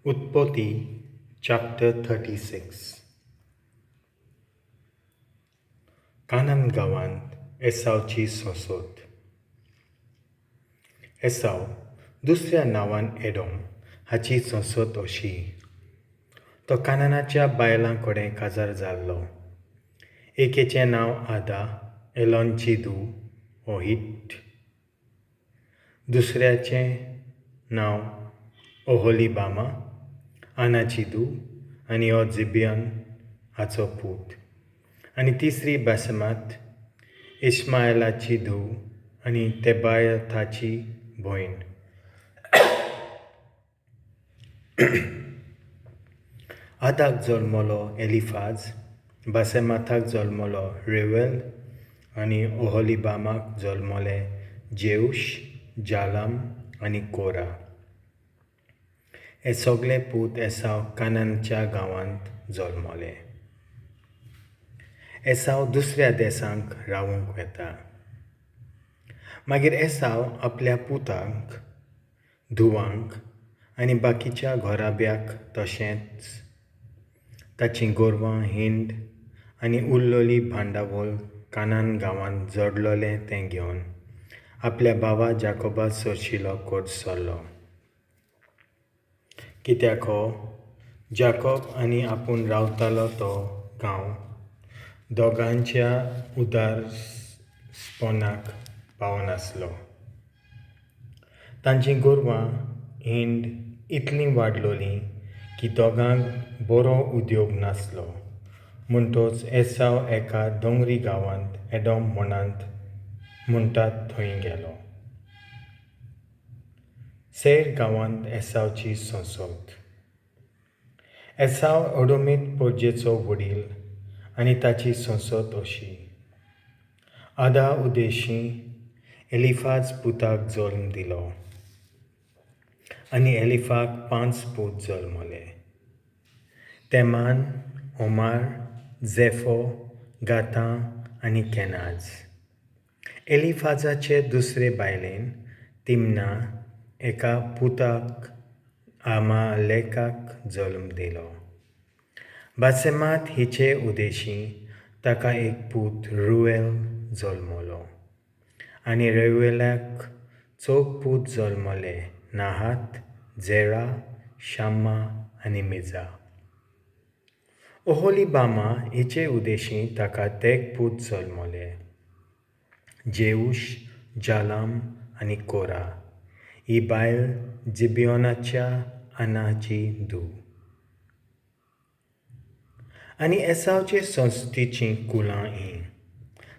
Utpoti chapter 36. Kanant ganvant Esauchi sonsot. Esau दुसऱ्या नांवान Adom हाची सonsot अशी. तो कानानाच्या बायलां कडेन काजार जाल्लो. एकेचें नांव आदा एलोनची धूव ओहिट. दुसऱ्याचें नांव ओहोलिबामा आनाची धूव आनी हो जिबियन हाचो पूत. आनी तिसरी बासमात इश्माएलाची धूव आनी तेबायथाची भयण. आदाक जल्मलो एलिफाज, बासेमाथाक जल्मलो रेवेल आनी ओहोलिबामाक जल्मले जेऊश, जालाम आनी कोरा. हे सगळे पूत एसाव कानानच्या गांवांत जल्मले. एसाव दुसऱ्या देशांक रावूंक वेता. मागीर एसाव आपल्या पुतांक, धुवांक आनी बाकीच्या घोराब्याक तशेंच ताचीं गोरवां हिंड आनी उरलोली भांडावळ कानान गांवांत जडलोलें तें घेवन आपल्या भावा जाकोबा सोरशिलो कोट सरलो. कित्याक हो जाकोब आनी आपूण रावतालो तो गांव दोगांच्या उदारपणाक पावनासलो. तांचीं गोरवां हिंड इतलीं वाडलोलीं की दोगांक बरो उद्योग नासलो. म्हणटच एसाव एका दोंगरी गांवांत एडोम म्हणटात थंय गेलो. सेर गांवांत एसावची सonsot. एसाव एडोमीत पोरजेचो वडील आनी ताची सonsot अशी. आदा उदेशी एलिफाज पुताक जल्म दिलो आनी एलिफाक 5 पूत जल्मले. तेमान, ओमार, झेफो, गातां आनी केनाज. एलिफाजाचे दुसरे बायलेन तिमना एका पुताक आमालेकाक जल्म दिलो. बासेमात हिचे उदेशी ताका एक पूत रुवेल जल्मलो आनी रेवेलाक 4 पूत जल्मले नाहात, जेरा, शाम्मा आनी मिजा. ओहोलिबामा हिचे उदेशी ताका 3 पूत जल्मले, जेऊश, जालाम आनी कोरा. ही बायल जिबियोनाच्या आनाची धूव. आनी एसावचे संस्कृतीचीं कुलां हीं.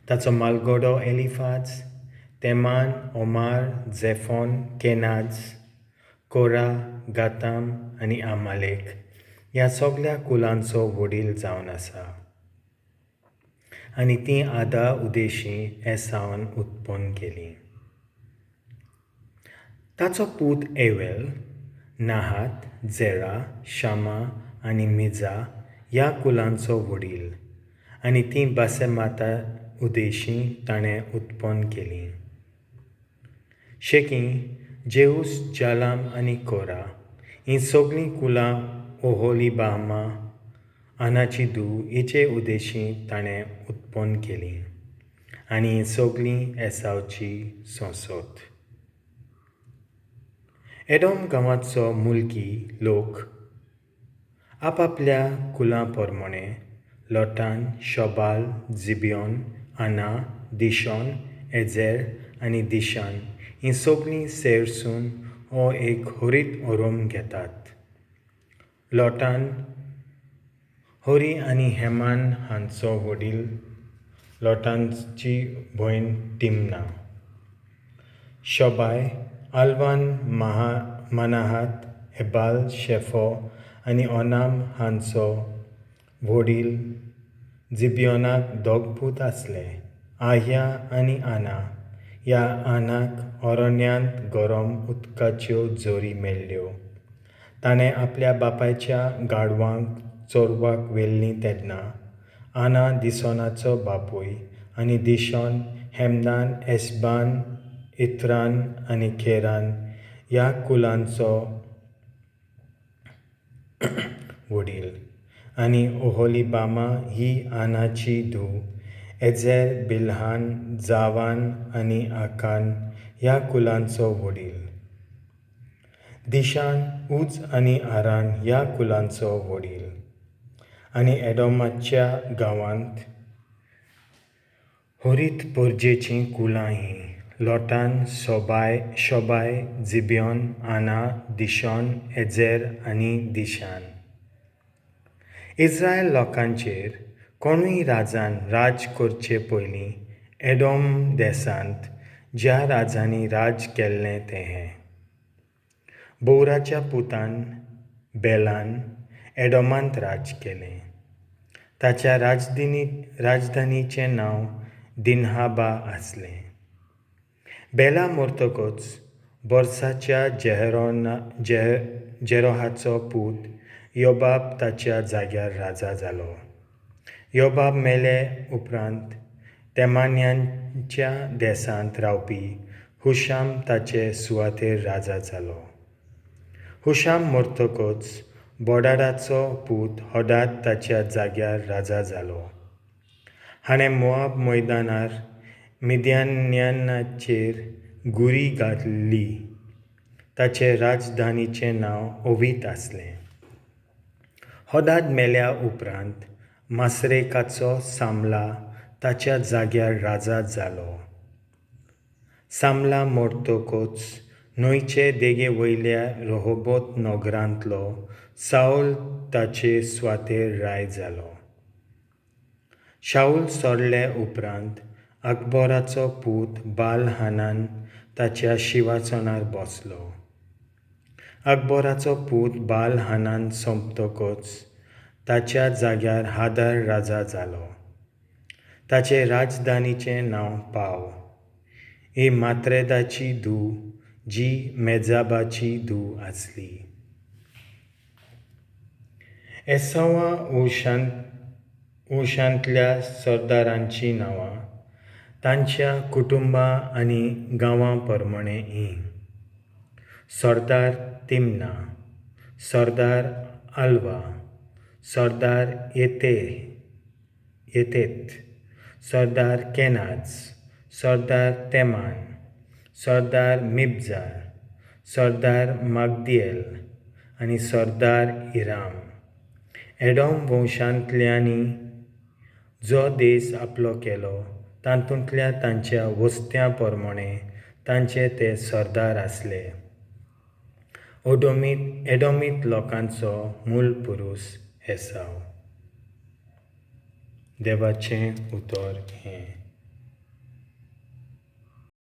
ताचो मालगडो एलिफाज, तेमान, ओमार, झेफोन, केनाज, कोरा, गाताम आनी आमालेक ह्या सगळ्या कुलांचो वडील जावन आसा. आनी तीं आदा उदेशी एसावान उत्पन्न केलीं. ताचो पूत एवेल, नाहात, जेरा, शामा आनी मिजा ह्या कुलांचो वडील आनी तीं बासेमाता उदेशी ताणें उत्पन्न केलीं. शेकीं जेऊस, जालाम आनी कोरा हीं सगळीं कुलां ओहोलिबामा आनाची धूव हिचे उदेशी ताणें उत्पन्न केलीं आनी हीं सगळीं एसावची सonsot. एडोम गांवाचो मुलकी लोक आपापल्या कुलां पोरमोणें लोटान, शोबाल, जिबियोन, आना, दिशोन, एजेर आनी दिशान हीं सगळीं सेरसून हो एक होरीत ओरोम घेतात. लोटान होरी आनी हेमान हांचो वडील लोटानची भयण तिमना. शोबाय आल्वान मानाहात, एबाल, शेफो आनी ओनाम हांचो वडील जिबियोनाक 2 पूत आसले, आह्या आनी आना. ह्या आनाक अरण्यांत गरम उदकाच्यो झरी मेळ्ळ्यो. ताणें आपल्या बापायच्या गाडवांक चोरवाक व्हेल्लीं तेन्ना आना दिसोनाचो बापूय आनी दिशोन हेमदान, एसबान, इत्रान आनी खेरान ह्या कुलांचो वडील आनी ओहोलिबामा ही आनाची धूव एझेर बिल्हान जावान आनी आकान ह्या कुलांचो वडील दिशान उज आनी आरान ह्या कुलांचो वडील आनी एडोमाच्या गांवांत होरीत पोरजेचीं कुलां हीं लोटान शोबाय जिबियोन आना दिशोन एझेर आनी दिशान इस्रायल लोकांचेर कोणूय राजान राज करचे पयलीं एडोम देसांत ज्या राजांनी राज केल्लें तें बोराच्या पुतान बेलान एडोमांत राज केलें ताच्या राजधानीचें नांव दिन्हाबा आसलें बेला मरतकूच बोर्साच्या जेरोहाचो पूत योबाब ताच्या जाग्यार राजा जालो योबाब मेले उपरांत तेमान्यांच्या देसांत रावपी हुशाम ताचे सुवातेर राजा जालो हुशाम मरतकूच बोडाडाचो पूत होदाद ताच्या जाग्यार राजा जालो हाणें मोआब मैदानार मिद्यान्यांचेर गुरी घातली ताचे राजधानीचें नांव ओवीत आसलें होदाद मेल्या उपरांत मासरेकाचो सामला ताच्या जाग्यार राजा जालो सामला मरतकूच न्हंयचे देगे वयल्या रहोबोत नगरांतलो साऊल ताचे सुवातेर राय जालो शाऊल सोडले उपरांत अकबराचो पूत बाल हानान ताच्या शिवासनार बसलो अकबराचो पूत बाल हानान सोंपतकूच ताच्या जाग्यार हादार राजा जालो ताचे राजधानीचें नांव पाव ही मात्रेदाची धूव जी मेजाबाची धूव आसली एसावा वंशांतल्या सरदारांची नांवां तांच्या कुटुंबां आनी गांवां प्रमाणें हीं सरदार तिमना सरदार आल्वा सरदार येतेत सरदार केनाज सरदार तेमान सरदार मिबजार सरदार मागदिएल आनी सरदार इराम एडोम वंशांतल्यांनी जो देश आपलो केलो तातूंतल्या तांच्या वस्त्यां प्रमाणें तांचे ते सरदार आसले एडोमीत लोकांचो मूल पुरूश एसाव देवाचें उतर हें